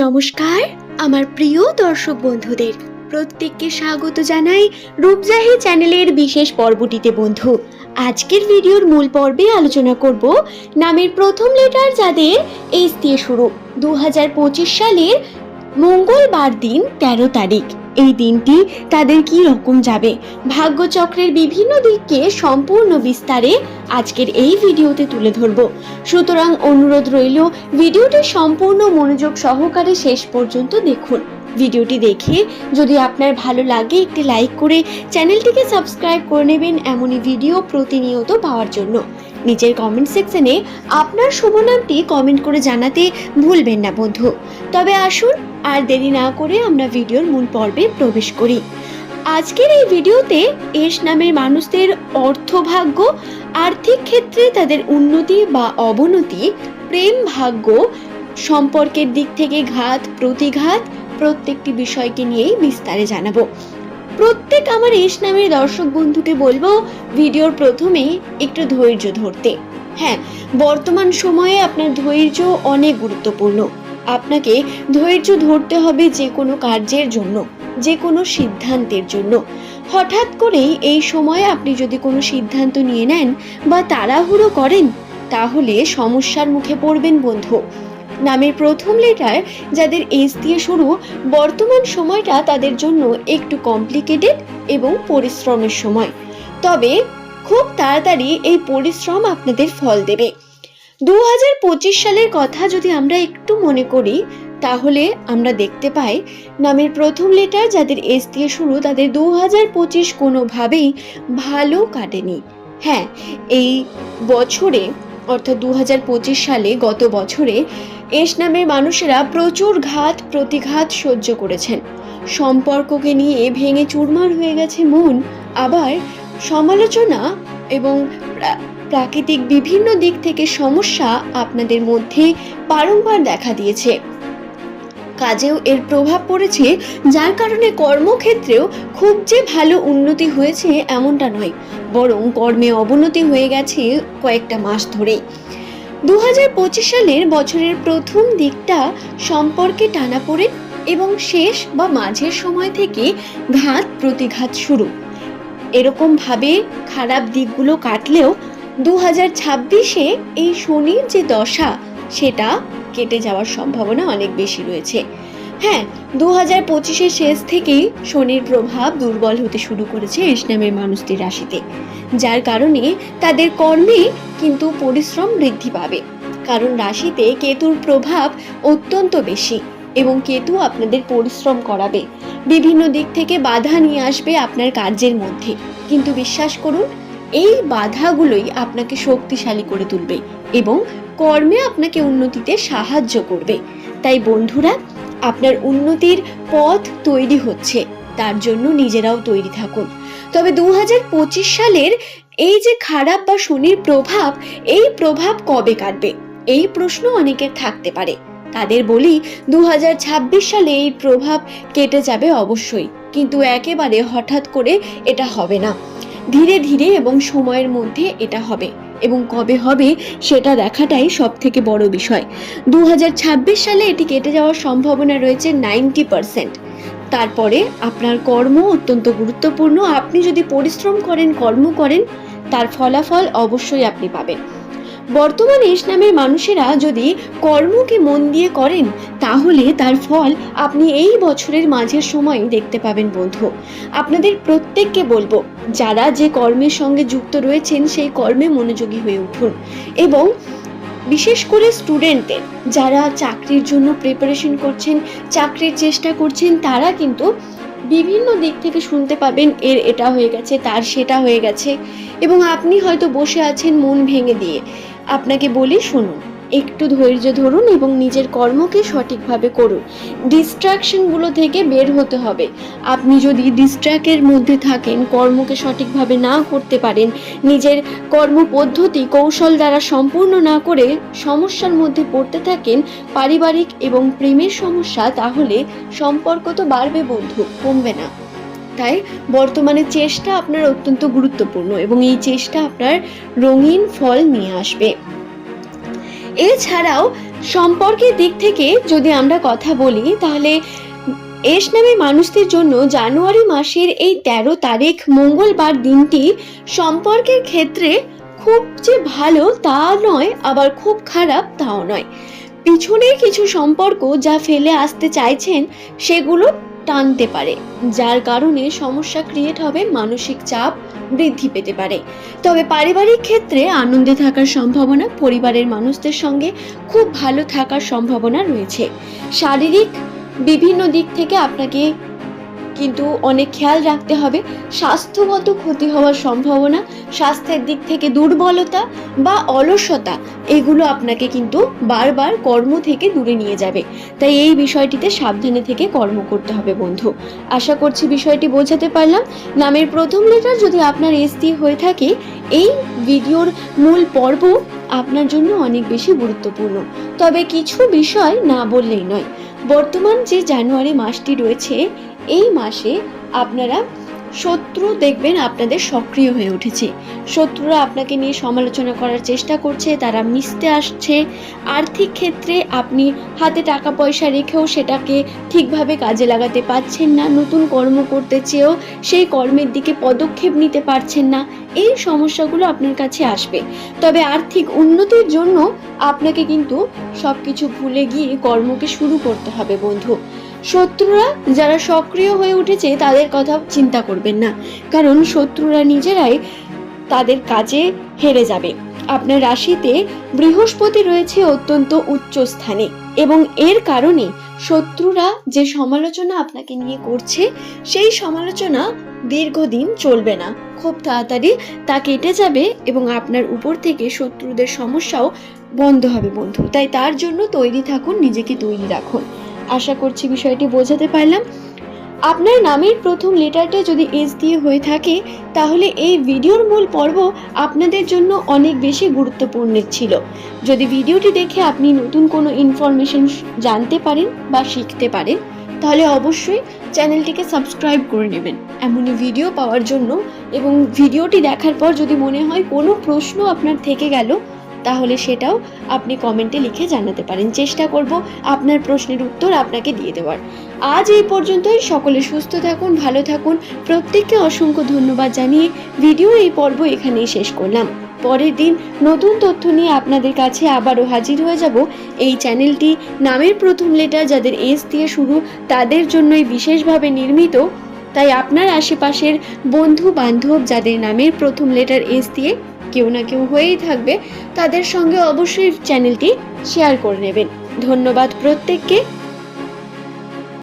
নমস্কার আমার প্রিয় দর্শক বন্ধুদের প্রত্যেককে স্বাগত জানাই রূপজাহি চ্যানেলের বিশেষ পর্বটিতে। বন্ধু, আজকের ভিডিওর মূল পর্বে আলোচনা করব নামের প্রথম লেটার যাদের এইচ দিয়ে শুরু। 2025 সালের মঙ্গলবার দিন 13 তারিখ। এই দিনটি তাদের কি রকম যাবে, ভাগ্যচক্রের বিভিন্ন দিককে সম্পূর্ণ বিস্তারে আজকের এই ভিডিওতে তুলে ধরব। সুতরাং অনুরোধ রইল ভিডিওটি সম্পূর্ণ মনোযোগ সহকারে শেষ পর্যন্ত দেখুন। ভিডিওটি দেখে যদি আপনার ভালো লাগে একটি লাইক করে চ্যানেলটিকে সাবস্ক্রাইব করে নেবেন এমনই ভিডিও প্রতিনিয়ত পাওয়ার জন্য। নিচের কমেন্ট সেকশনে আপনার শুভ নামটি কমেন্ট করে জানাতে ভুলবেন না বন্ধু। তবে আসুন আর দেরি না করে আমরা ভিডিওর মূল পর্বে প্রবেশ করি। আজকের এই ভিডিওতে এস নামের মানুষদের অর্থভাগ্য, আর্থিক ক্ষেত্রে তাদের উন্নতি বা অবনতি, প্রেম ভাগ্য, সম্পর্কের দিক থেকে ঘাত প্রতিঘাত প্রত্যেকটি বিষয়কে নিয়েই বিস্তারে জানাবো। প্রত্যেক আমার এস নামের দর্শক বন্ধুকে বলবো ভিডিওর প্রথমেই একটু ধৈর্য ধরতে। হ্যাঁ, বর্তমান সময়ে আপনার ধৈর্য অনেক গুরুত্বপূর্ণ। আপনাকে ধৈর্য ধরতে হবে যে কোনো কার্যের জন্য, যে কোনো সিদ্ধান্তের জন্য। হঠাৎ করেই এই সময়ে আপনি যদি কোনো সিদ্ধান্ত নিয়ে নেন বা তাড়াহুড়ো করেন তাহলে সমস্যার মুখে পড়বেন বন্ধু। নামের প্রথম লেটার যাদের এস দিয়ে শুরু, বর্তমান সময়টা তাদের জন্য একটু কমপ্লিকেটেড এবং পরিশ্রমের সময়। তবে খুব তাড়াতাড়ি এই পরিশ্রম আপনাদের ফল দেবে। 2025 সালের কথা যদি আমরা একটু মনে করি তাহলে আমরা দেখতে পাই নামের প্রথম লেটার যাদের এস দিয়ে শুরু তাদের 2025 কোনোভাবেই ভালো কাটেনি। হ্যাঁ, এই বছরে অর্থাৎ 2025 সালে গত বছরে এস নামের মানুষেরা প্রচুর ঘাত প্রতিঘাত সহ্য করেছেন। সম্পর্ককে নিয়ে ভেঙে চুরমার হয়ে গেছে মন। আবার সমালোচনা এবং প্রাকৃতিক বিভিন্ন দিক থেকে সমস্যা আপনাদের মধ্যে বারংবার দেখা দিয়েছে। কাজেও এর প্রভাব পড়েছে, যার কারণে কর্মক্ষেত্রেও খুব যে ভালো উন্নতি হয়েছে এমনটা নয়, বরং কর্মে অবনতি হয়ে গেছে কয়েকটা মাস ধরেই। 2025 সালের বছরের প্রথম দিকটা সম্পর্কে টানাপোড়েন এবং শেষ বা মাঝের সময় থেকে ঘাত প্রতিঘাত শুরু, এরকম ভাবে খারাপ দিকগুলো কাটলেও 2026-এ এই শনির যে দশা সেটা কেটে যাওয়ার সম্ভাবনা অনেক বেশি রয়েছে। হ্যাঁ, 2025-এর শেষ থেকেই শনির প্রভাব দুর্বল হতে শুরু করেছে এস নামের মানুষদের রাশিতে, যার কারণে তাদের কর্মে কিন্তু পরিশ্রম বৃদ্ধি পাবে। কারণ রাশিতে কেতুর প্রভাব অত্যন্ত বেশি এবং কেতু আপনাদের পরিশ্রম করাবে, বিভিন্ন দিক থেকে বাধা নিয়ে আসবে আপনার কার্যের মধ্যে। কিন্তু বিশ্বাস করুন, এই বাধাগুলোই আপনাকে শক্তিশালী করে তুলবে এবং কর্মে আপনাকে উন্নতিতে সাহায্য করবে। তাই বন্ধুরা, আপনার উন্নতির পথ তৈরি হচ্ছে, তার জন্য নিজেরাও তৈরি থাকুন। তবে 2025 সালের এই যে খারাপ বা শনির প্রভাব, এই প্রভাব কবে কাটবে এই প্রশ্ন অনেকের থাকতে পারে। তাদের বলি 2026 সালে এই প্রভাব কেটে যাবে অবশ্যই, কিন্তু একেবারে হঠাৎ করে এটা হবে না। ধীরে ধীরে এবং সময়ের মধ্যে এটা হবে, এবং কবে হবে সেটা দেখাটাই সব থেকে বড় বিষয়। 2026 সালে এটি কেটে যাওয়ার সম্ভাবনা রয়েছে 90%। তারপরে আপনার কর্ম অত্যন্ত গুরুত্বপূর্ণ। আপনি যদি পরিশ্রম করেন, কর্ম করেন, তার ফলাফল অবশ্যই আপনি পাবেন। বর্তমান এস নামের মানুষেরা যদি কর্মকে মন দিয়ে করেন তাহলে তার ফল আপনি এই বছরের মাঝের সময় দেখতে পাবেন বন্ধু। আপনাদের প্রত্যেককে বলবো, যারা যে কর্মের সঙ্গে যুক্ত রয়েছেন সেই কর্মে মনোযোগী হয়ে উঠুন। এবং বিশেষ করে স্টুডেন্টদের, যারা চাকরির জন্য প্রিপারেশন করছেন, চাকরির চেষ্টা করছেন, তারা কিন্তু বিভিন্ন দিক থেকে শুনতে পাবেন এর এটা হয়ে গেছে, তার সেটা হয়ে গেছে, এবং আপনি হয়তো বসে আছেন মন ভেঙে দিয়ে। আপনাকে বলি, শুনুন, একটু ধৈর্য ধরুন এবং নিজের কর্মকে সঠিকভাবে করুন। ডিস্ট্রাকশনগুলো থেকে বের হতে হবে। আপনি যদি ডিস্ট্র্যাক্টের মধ্যে থাকেন, কর্মকে সঠিকভাবে না করতে পারেন, নিজের কর্মপদ্ধতি কৌশল দ্বারা সম্পূর্ণ না করে সমস্যার মধ্যে পড়তে থাকেন, পারিবারিক এবং প্রেমের সমস্যা, তাহলে সম্পর্ক তো বাড়বে বন্ধু, কমবে না। তাই বর্তমানে চেষ্টা আপনার অত্যন্ত গুরুত্বপূর্ণ এবং এই চেষ্টা আপনার রঙিন ফল নিয়ে আসবে। এছাড়াও সম্পর্কের দিক থেকে যদি আমরা কথা বলি, তাহলে এস নামে মানুষদের জন্য জানুয়ারি মাসের এই 13 তারিখ মঙ্গলবার দিনটি সম্পর্কের ক্ষেত্রে খুব যে ভালো তা নয়, আবার খুব খারাপ তাও নয়। পিছনের কিছু সম্পর্ক যা ফেলে আসতে চাইছেন সেগুলো টানতে পারে, যার কারণে সমস্যা ক্রিয়েট হবে, মানসিক চাপ বৃদ্ধি পেতে পারে। তবে পারিবারিক ক্ষেত্রে আনন্দে থাকার সম্ভাবনা, পরিবারের মানুষদের সঙ্গে খুব ভালো থাকার সম্ভাবনা রয়েছে। শারীরিক বিভিন্ন দিক থেকে আপনাকে কিন্তু অনেক খেয়াল রাখতে হবে। স্বাস্থ্যগত ক্ষতি হওয়ার সম্ভাবনা, স্বাস্থ্যের দিক থেকে দুর্বলতা বা অলসতা, এগুলো আপনাকে কিন্তু বারবার কর্ম থেকে দূরে নিয়ে যাবে। তাই এই বিষয়টিতে সাবধানে থেকে কর্ম করতে হবে বন্ধু। আশা করছি বিষয়টি বোঝাতে পারলাম। নামের প্রথম লেটার যদি আপনার এস দিয়ে হয়ে থাকে, এই ভিডিওর মূল পর্ব আপনার জন্য অনেক বেশি গুরুত্বপূর্ণ। তবে কিছু বিষয় না বললেই নয়। বর্তমান যে জানুয়ারি মাসটি রয়েছে, এই মাসে আপনারা শত্রু দেখবেন আপনাদের সক্রিয় হয়ে উঠেছে। শত্রুরা আপনাকে নিয়ে সমালোচনা করার চেষ্টা করছে, তারা মিশতে আসছে। আর্থিক ক্ষেত্রে আপনি হাতে টাকা পয়সা রেখেও সেটাকে ঠিকভাবে কাজে লাগাতে পারছেন না, নতুন কর্ম করতে চেয়েও সেই কর্মের দিকে পদক্ষেপ নিতে পারছেন না। এই সমস্যাগুলো আপনার কাছে আসবে। তবে আর্থিক উন্নতির জন্য আপনাকে কিন্তু সবকিছু ভুলে গিয়ে কর্মকে শুরু করতে হবে বন্ধু। শত্রুরা যারা সক্রিয় হয়ে উঠেছে তাদের কথা চিন্তা করবেন না, কারণ শত্রুরা নিজেরাই তাদের কাজে হেরে যাবে। আপনার রাশিতে বৃহস্পতি রয়েছে অত্যন্ত উচ্চ স্থানে, এবং এর কারণে শত্রুরা যে সমালোচনা আপনাকে নিয়ে করছে, সেই সমালোচনা দীর্ঘদিন চলবে না, খুব তাড়াতাড়ি তা কেটে যাবে এবং আপনার উপর থেকে শত্রুদের সমস্যাও বন্ধ হবে বন্ধু। তাই তার জন্য তৈরি থাকুন, নিজেকে তৈরি রাখুন। আশা করছি বিষয়টি বোঝাতে পারলাম। আপনার নামের প্রথম লেটারটা যদি এস দিয়ে হয়ে থাকে, তাহলে এই ভিডিওর মূল পর্ব আপনাদের জন্য অনেক বেশি গুরুত্বপূর্ণ ছিল। যদি ভিডিওটি দেখে আপনি নতুন কোনো ইনফরমেশন জানতে পারেন বা শিখতে পারেন, তাহলে অবশ্যই চ্যানেলটিকে সাবস্ক্রাইব করে নেবেন এমনই ভিডিও পাওয়ার জন্য। এবং ভিডিওটি দেখার পর যদি মনে হয় কোনো প্রশ্ন আপনার থেকে গেল, তাহলে সেটাও আপনি কমেন্টে লিখে জানাতে পারেন। চেষ্টা করব আপনার প্রশ্নের উত্তর আপনাকে দিয়ে দেওয়ার। আজ এই পর্যন্তই। সকলে সুস্থ থাকুন, ভালো থাকুন। প্রত্যেককে অসংখ্য ধন্যবাদ জানিয়ে ভিডিওর এই পর্ব এখানেই শেষ করলাম। পরের দিন নতুন তথ্য নিয়ে আপনাদের কাছে আবারও হাজির হয়ে যাব। এই চ্যানেলটি নামের প্রথম লেটার যাদের এস দিয়ে শুরু, তাদের জন্যই বিশেষভাবে নির্মিত। তাই আপনার আশেপাশের বন্ধু বান্ধব যাদের নামের প্রথম লেটার এস দিয়ে কেউ না কেউ হয়েই থাকবে, তাদের সঙ্গে অবশ্যই চ্যানেলটি শেয়ার করে নেবেন। ধন্যবাদ প্রত্যেককে।